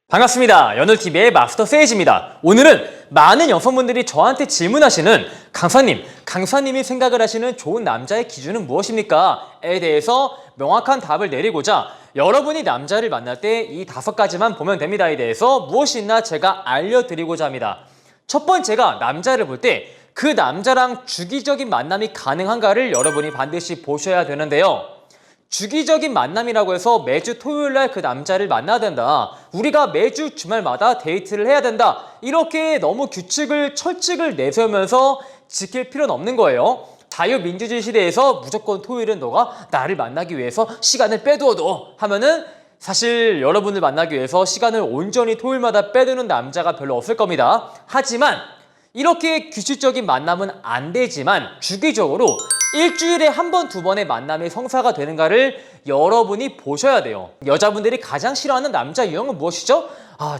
반갑습니다. 연울TV의 마스터 세이지입니다. 오늘은 많은 여성분들이 저한테 질문하시는 강사님이 생각을 하시는 좋은 남자의 기준은 무엇입니까? 에 대해서 명확한 답을 내리고자 여러분이 남자를 만날 때 이 5가지만 보면 됩니다에 대해서 무엇이 있나 제가 알려드리고자 합니다. 첫 번째가 남자를 볼 때 그 남자랑 주기적인 만남이 가능한가를 여러분이 반드시 보셔야 되는데요. 주기적인 만남이라고 해서 매주 토요일날 그 남자를 만나야 된다. 우리가 매주 주말마다 데이트를 해야 된다. 이렇게 너무 철칙을 내세우면서 지킬 필요는 없는 거예요. 자유민주주의 시대에서 무조건 토요일은 너가 나를 만나기 위해서 시간을 빼두어도 하면은 사실 여러분을 만나기 위해서 시간을 온전히 토요일마다 빼두는 남자가 별로 없을 겁니다. 하지만 이렇게 규칙적인 만남은 안 되지만 주기적으로 일주일에 한 번, 2번의 만남이 성사가 되는가를 여러분이 보셔야 돼요. 여자분들이 가장 싫어하는 남자 유형은 무엇이죠?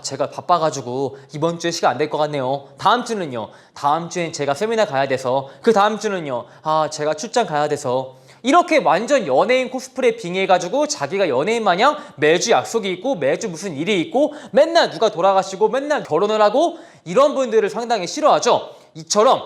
제가 바빠가지고 이번 주에 시간 안 될 것 같네요. 다음 주는요? 다음 주엔 제가 세미나 가야 돼서. 그 다음 주는요? 제가 출장 가야 돼서. 이렇게 완전 연예인 코스프레 빙의해가지고 자기가 연예인 마냥 매주 약속이 있고 매주 무슨 일이 있고 맨날 누가 돌아가시고 맨날 결혼을 하고 이런 분들을 상당히 싫어하죠. 이처럼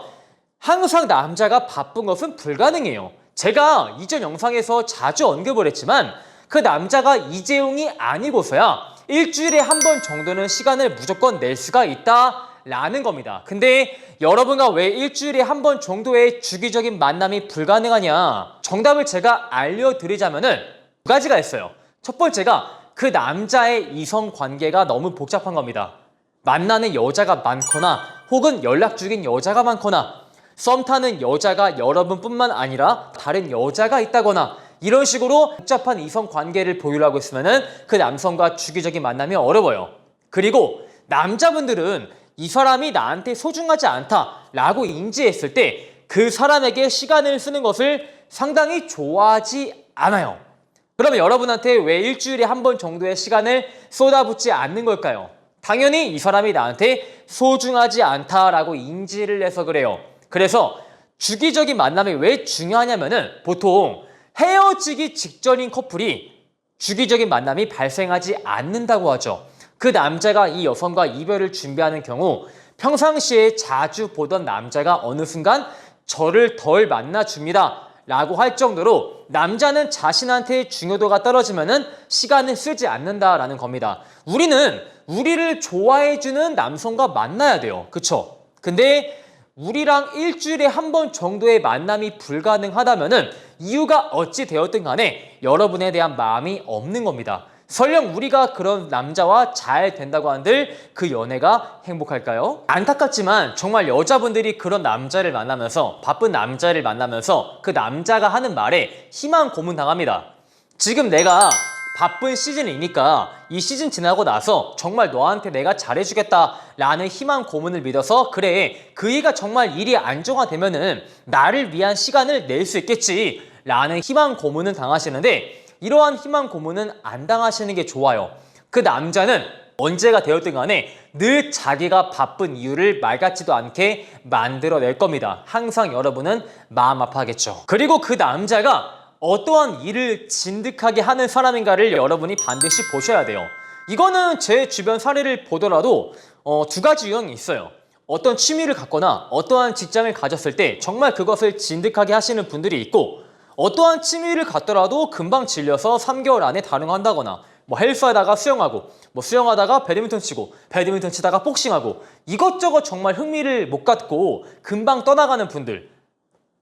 항상 남자가 바쁜 것은 불가능해요. 제가 이전 영상에서 자주 언급을 했지만 그 남자가 이재용이 아니고서야 일주일에 한 번 정도는 시간을 무조건 낼 수가 있다라는 겁니다. 근데 여러분과 왜 일주일에 한 번 정도의 주기적인 만남이 불가능하냐? 정답을 제가 알려드리자면은 2가지가 있어요. 첫 번째가 그 남자의 이성 관계가 너무 복잡한 겁니다. 만나는 여자가 많거나 혹은 연락 중인 여자가 많거나 썸 타는 여자가 여러분뿐만 아니라 다른 여자가 있다거나 이런 식으로 복잡한 이성 관계를 보유하고 있으면 그 남성과 주기적인 만남이 어려워요. 그리고 남자분들은 이 사람이 나한테 소중하지 않다라고 인지했을 때 그 사람에게 시간을 쓰는 것을 상당히 좋아하지 않아요. 그러면 여러분한테 왜 일주일에 한 번 정도의 시간을 쏟아붓지 않는 걸까요? 당연히 이 사람이 나한테 소중하지 않다라고 인지를 해서 그래요. 그래서 주기적인 만남이 왜 중요하냐면은 보통 헤어지기 직전인 커플이 주기적인 만남이 발생하지 않는다고 하죠. 그 남자가 이 여성과 이별을 준비하는 경우 평상시에 자주 보던 남자가 어느 순간 저를 덜 만나줍니다 라고 할 정도로 남자는 자신한테 중요도가 떨어지면은 시간을 쓰지 않는다라는 겁니다. 우리는 우리를 좋아해주는 남성과 만나야 돼요. 그쵸? 근데 우리랑 일주일에 한 번 정도의 만남이 불가능하다면은 이유가 어찌 되었든 간에 여러분에 대한 마음이 없는 겁니다. 설령 우리가 그런 남자와 잘 된다고 한들 그 연애가 행복할까요? 안타깝지만 정말 여자분들이 그런 남자를 만나면서 바쁜 남자를 만나면서 그 남자가 하는 말에 희망 고문 당합니다. 지금 내가 바쁜 시즌이니까 이 시즌 지나고 나서 정말 너한테 내가 잘해주겠다라는 희망 고문을 믿어서 그래 그 애가 정말 일이 안정화되면은 나를 위한 시간을 낼 수 있겠지 라는 희망 고문을 당하시는데 이러한 희망 고문은 안 당하시는 게 좋아요. 그 남자는 언제가 되었든 간에 늘 자기가 바쁜 이유를 말 같지도 않게 만들어낼 겁니다. 항상 여러분은 마음 아파하겠죠. 그리고 그 남자가 어떠한 일을 진득하게 하는 사람인가를 여러분이 반드시 보셔야 돼요. 이거는 제 주변 사례를 보더라도 2가지 유형이 있어요. 어떤 취미를 갖거나 어떠한 직장을 가졌을 때 정말 그것을 진득하게 하시는 분들이 있고 어떠한 취미를 갖더라도 금방 질려서 3개월 안에 다른 거 한다거나 헬스하다가 수영하고 수영하다가 배드민턴 치고 배드민턴 치다가 복싱하고 이것저것 정말 흥미를 못 갖고 금방 떠나가는 분들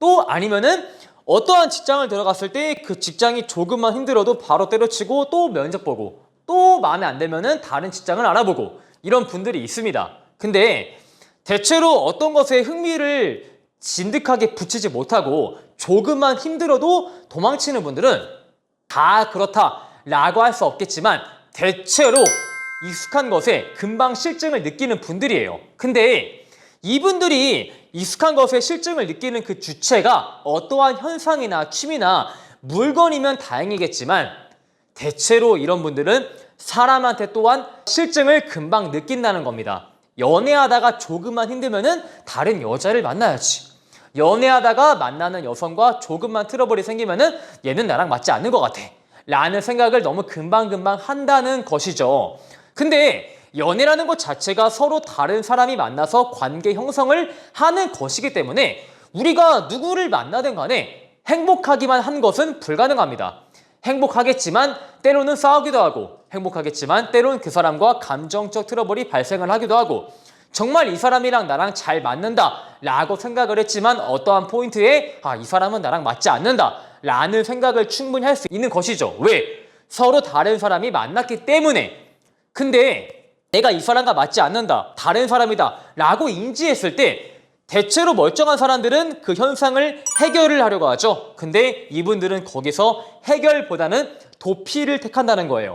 또 아니면은 어떠한 직장을 들어갔을 때 그 직장이 조금만 힘들어도 바로 때려치고 또 면접 보고 또 마음에 안 들면은 다른 직장을 알아보고 이런 분들이 있습니다. 근데 대체로 어떤 것에 흥미를 진득하게 붙이지 못하고 조금만 힘들어도 도망치는 분들은 다 그렇다라고 할 수 없겠지만 대체로 익숙한 것에 금방 실증을 느끼는 분들이에요. 근데 이분들이 익숙한 것에 실증을 느끼는 그 주체가 어떠한 현상이나 취미나 물건이면 다행이겠지만 대체로 이런 분들은 사람한테 또한 실증을 금방 느낀다는 겁니다. 연애하다가 조금만 힘들면은 다른 여자를 만나야지. 연애하다가 만나는 여성과 조금만 트러블이 생기면은 얘는 나랑 맞지 않는 것 같아 라는 생각을 너무 금방금방 한다는 것이죠. 근데 연애라는 것 자체가 서로 다른 사람이 만나서 관계 형성을 하는 것이기 때문에 우리가 누구를 만나든 간에 행복하기만 한 것은 불가능합니다. 행복하겠지만 때로는 싸우기도 하고, 행복하겠지만 때로는 그 사람과 감정적 트러블이 발생을 하기도 하고, 정말 이 사람이랑 나랑 잘 맞는다 라고 생각을 했지만 어떠한 포인트에 이 사람은 나랑 맞지 않는다 라는 생각을 충분히 할 수 있는 것이죠. 왜? 서로 다른 사람이 만났기 때문에. 근데 내가 이 사람과 맞지 않는다, 다른 사람이다 라고 인지했을 때 대체로 멀쩡한 사람들은 그 현상을 해결을 하려고 하죠. 근데 이분들은 거기서 해결보다는 도피를 택한다는 거예요.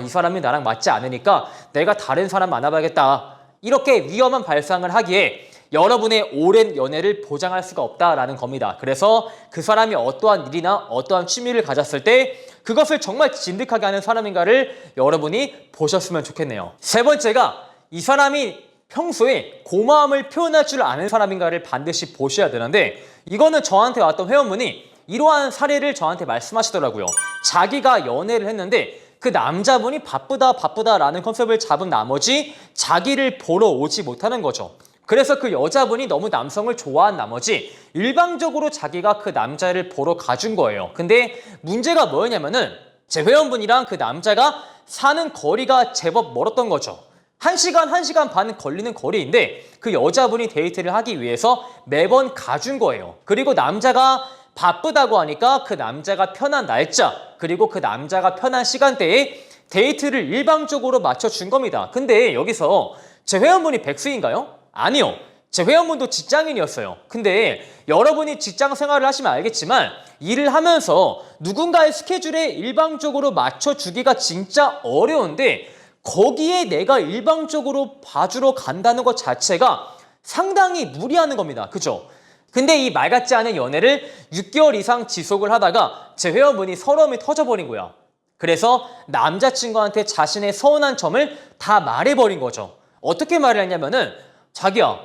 이 사람이 나랑 맞지 않으니까 내가 다른 사람 만나봐야겠다. 이렇게 위험한 발상을 하기에 여러분의 오랜 연애를 보장할 수가 없다라는 겁니다. 그래서 그 사람이 어떠한 일이나 어떠한 취미를 가졌을 때 그것을 정말 진득하게 하는 사람인가를 여러분이 보셨으면 좋겠네요. 세 번째가 이 사람이 평소에 고마움을 표현할 줄 아는 사람인가를 반드시 보셔야 되는데, 이거는 저한테 왔던 회원분이 이러한 사례를 저한테 말씀하시더라고요. 자기가 연애를 했는데 그 남자분이 바쁘다라는 컨셉을 잡은 나머지 자기를 보러 오지 못하는 거죠. 그래서 그 여자분이 너무 남성을 좋아한 나머지 일방적으로 자기가 그 남자를 보러 가준 거예요. 근데 문제가 뭐였냐면은 제 회원분이랑 그 남자가 사는 거리가 제법 멀었던 거죠. 1시간 반 걸리는 거리인데 그 여자분이 데이트를 하기 위해서 매번 가준 거예요. 그리고 남자가 바쁘다고 하니까 그 남자가 편한 날짜, 그리고 그 남자가 편한 시간대에 데이트를 일방적으로 맞춰준 겁니다. 근데 여기서 제 회원분이 백수인가요? 아니요. 제 회원분도 직장인이었어요. 근데 여러분이 직장 생활을 하시면 알겠지만 일을 하면서 누군가의 스케줄에 일방적으로 맞춰주기가 진짜 어려운데 거기에 내가 일방적으로 봐주러 간다는 것 자체가 상당히 무리하는 겁니다. 그죠? 근데 이 말 같지 않은 연애를 6개월 이상 지속을 하다가 제 회원분이 서러움이 터져버린 거야. 그래서 남자친구한테 자신의 서운한 점을 다 말해버린 거죠. 어떻게 말을 했냐면은 자기야,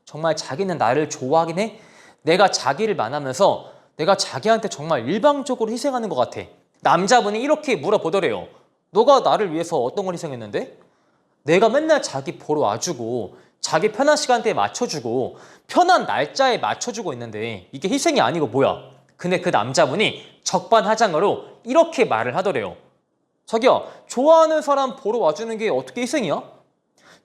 정말 자기는 나를 좋아하긴 해? 내가 자기를 만나면서 내가 자기한테 정말 일방적으로 희생하는 것 같아. 남자분이 이렇게 물어보더래요. 너가 나를 위해서 어떤 걸 희생했는데? 내가 맨날 자기 보러 와주고 자기 편한 시간대에 맞춰주고 편한 날짜에 맞춰주고 있는데 이게 희생이 아니고 뭐야? 근데 그 남자분이 적반하장으로 이렇게 말을 하더래요. 자기야, 좋아하는 사람 보러 와주는 게 어떻게 희생이야?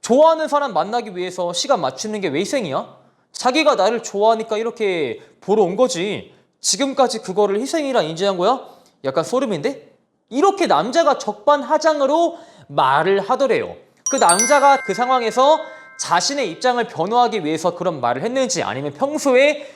좋아하는 사람 만나기 위해서 시간 맞추는 게 왜 희생이야? 자기가 나를 좋아하니까 이렇게 보러 온 거지. 지금까지 그거를 희생이라 인지한 거야? 약간 소름인데? 이렇게 남자가 적반하장으로 말을 하더래요. 그 남자가 그 상황에서 자신의 입장을 변호하기 위해서 그런 말을 했는지 아니면 평소에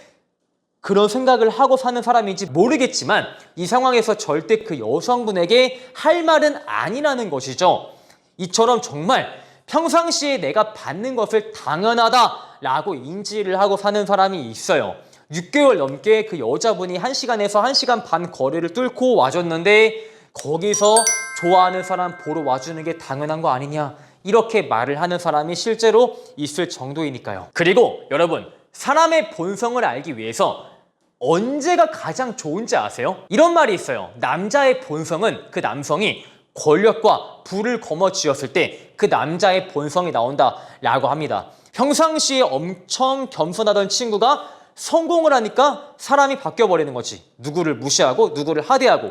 그런 생각을 하고 사는 사람인지 모르겠지만 이 상황에서 절대 그 여성분에게 할 말은 아니라는 것이죠. 이처럼 정말 평상시에 내가 받는 것을 당연하다라고 인지를 하고 사는 사람이 있어요. 6개월 넘게 그 여자분이 1시간에서 1시간 반 거리를 뚫고 와줬는데 거기서 좋아하는 사람 보러 와주는 게 당연한 거 아니냐, 이렇게 말을 하는 사람이 실제로 있을 정도이니까요. 그리고 여러분, 사람의 본성을 알기 위해서 언제가 가장 좋은지 아세요? 이런 말이 있어요. 남자의 본성은 그 남성이 권력과 부를 거머쥐었을 때 그 남자의 본성이 나온다 라고 합니다. 평상시에 엄청 겸손하던 친구가 성공을 하니까 사람이 바뀌어버리는 거지. 누구를 무시하고 누구를 하대하고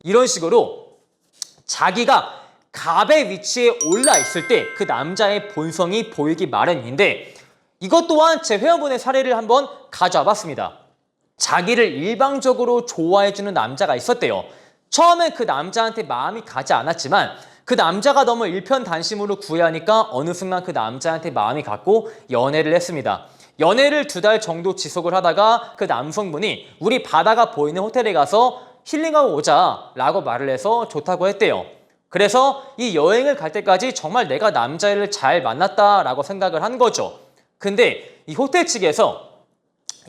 이런 식으로 자기가 갑의 위치에 올라 있을 때 그 남자의 본성이 보이기 마련인데, 이것 또한 제 회원분의 사례를 한번 가져와 봤습니다. 자기를 일방적으로 좋아해주는 남자가 있었대요. 처음엔 그 남자한테 마음이 가지 않았지만 그 남자가 너무 일편단심으로 구애하니까 어느 순간 그 남자한테 마음이 갔고 연애를 했습니다. 연애를 2달 정도 지속을 하다가 그 남성분이 우리 바다가 보이는 호텔에 가서 힐링하고 오자 라고 말을 해서 좋다고 했대요. 그래서 이 여행을 갈 때까지 정말 내가 남자를 잘 만났다라고 생각을 한 거죠. 근데 이 호텔 측에서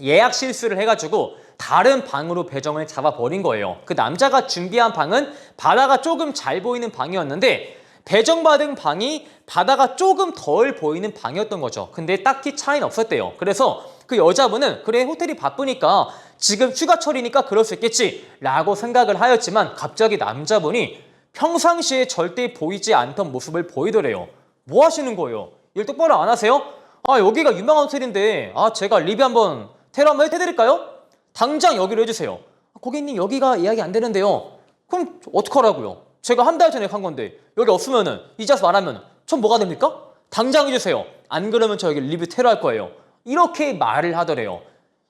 예약 실수를 해가지고 다른 방으로 배정을 잡아버린 거예요. 그 남자가 준비한 방은 바다가 조금 잘 보이는 방이었는데 배정받은 방이 바다가 조금 덜 보이는 방이었던 거죠. 근데 딱히 차이는 없었대요. 그래서 그 여자분은 그래, 호텔이 바쁘니까 지금 휴가철이니까 그럴 수 있겠지 라고 생각을 하였지만 갑자기 남자분이 평상시에 절대 보이지 않던 모습을 보이더래요. 뭐 하시는 거예요? 일 똑바로 안 하세요? 아, 여기가 유명한 호텔인데 제가 리뷰 한번 테러 한번 해드릴까요? 당장 여기로 해주세요. 고객님, 여기가 예약이 안 되는데요. 그럼 어떡하라고요? 제가 한 달 전에 간 건데 여기 없으면은 이자서 말하면 전 뭐가 됩니까? 당장 해주세요. 안 그러면 저 여기 리뷰 테러 할 거예요. 이렇게 말을 하더래요.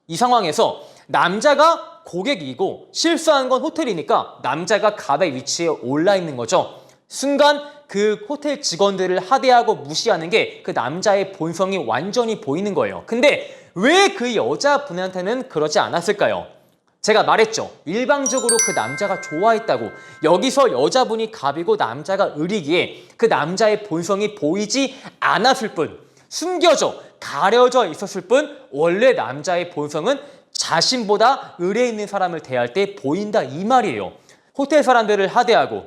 이 상황에서 남자가 고객이고 실수한 건 호텔이니까 남자가 갑의 위치에 올라 있는 거죠. 순간 그 호텔 직원들을 하대하고 무시하는 게 그 남자의 본성이 완전히 보이는 거예요. 근데 왜 그 여자분한테는 그러지 않았을까요? 제가 말했죠. 일방적으로 그 남자가 좋아했다고. 여기서 여자분이 갑이고 남자가 을이기에 그 남자의 본성이 보이지 않았을 뿐, 숨겨져 가려져 있었을 뿐, 원래 남자의 본성은 자신보다 을에 있는 사람을 대할 때 보인다, 이 말이에요. 호텔 사람들을 하대하고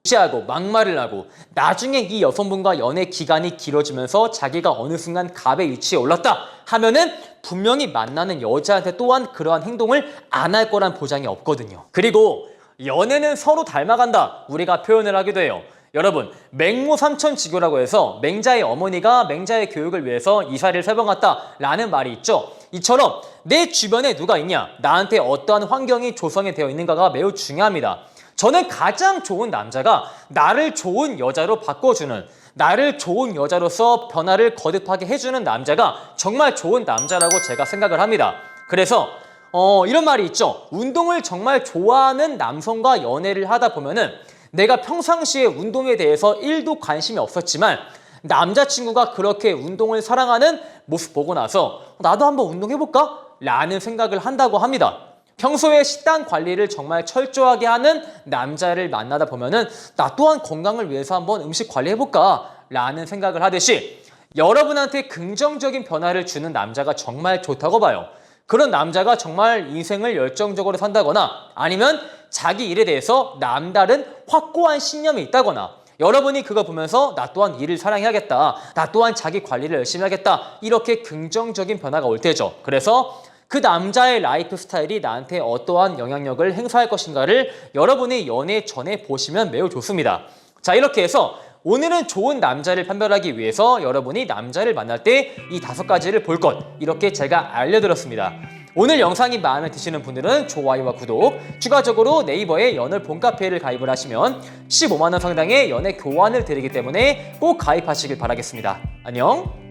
무시하고 막말을 하고 나중에 이 여성분과 연애 기간이 길어지면서 자기가 어느 순간 갑의 위치에 올랐다 하면은 분명히 만나는 여자한테 또한 그러한 행동을 안 할 거란 보장이 없거든요. 그리고 연애는 서로 닮아간다, 우리가 표현을 하기도 해요. 여러분, 맹모 삼천지교라고 해서 맹자의 어머니가 맹자의 교육을 위해서 이사를 3번 갔다 라는 말이 있죠. 이처럼 내 주변에 누가 있냐, 나한테 어떠한 환경이 조성이 되어 있는가가 매우 중요합니다. 저는 가장 좋은 남자가 나를 좋은 여자로 바꿔주는, 나를 좋은 여자로서 변화를 거듭하게 해주는 남자가 정말 좋은 남자라고 제가 생각을 합니다. 그래서 이런 말이 있죠. 운동을 정말 좋아하는 남성과 연애를 하다 보면은 내가 평상시에 운동에 대해서 1도 관심이 없었지만 남자친구가 그렇게 운동을 사랑하는 모습 보고 나서 나도 한번 운동해볼까? 라는 생각을 한다고 합니다. 평소에 식단 관리를 정말 철저하게 하는 남자를 만나다 보면은 나 또한 건강을 위해서 한번 음식 관리해볼까? 라는 생각을 하듯이 여러분한테 긍정적인 변화를 주는 남자가 정말 좋다고 봐요. 그런 남자가 정말 인생을 열정적으로 산다거나 아니면 자기 일에 대해서 남다른 확고한 신념이 있다거나 여러분이 그거 보면서 나 또한 일을 사랑해야겠다, 나 또한 자기 관리를 열심히 하겠다, 이렇게 긍정적인 변화가 올 테죠. 그래서 그 남자의 라이프 스타일이 나한테 어떠한 영향력을 행사할 것인가를 여러분이 연애 전에 보시면 매우 좋습니다. 자, 이렇게 해서 오늘은 좋은 남자를 판별하기 위해서 여러분이 남자를 만날 때 이 5가지를 볼 것, 이렇게 제가 알려드렸습니다. 오늘 영상이 마음에 드시는 분들은 좋아요와 구독, 추가적으로 네이버에 연애 봄카페를 가입을 하시면 15만 원 상당의 연애 교환을 드리기 때문에 꼭 가입하시길 바라겠습니다. 안녕!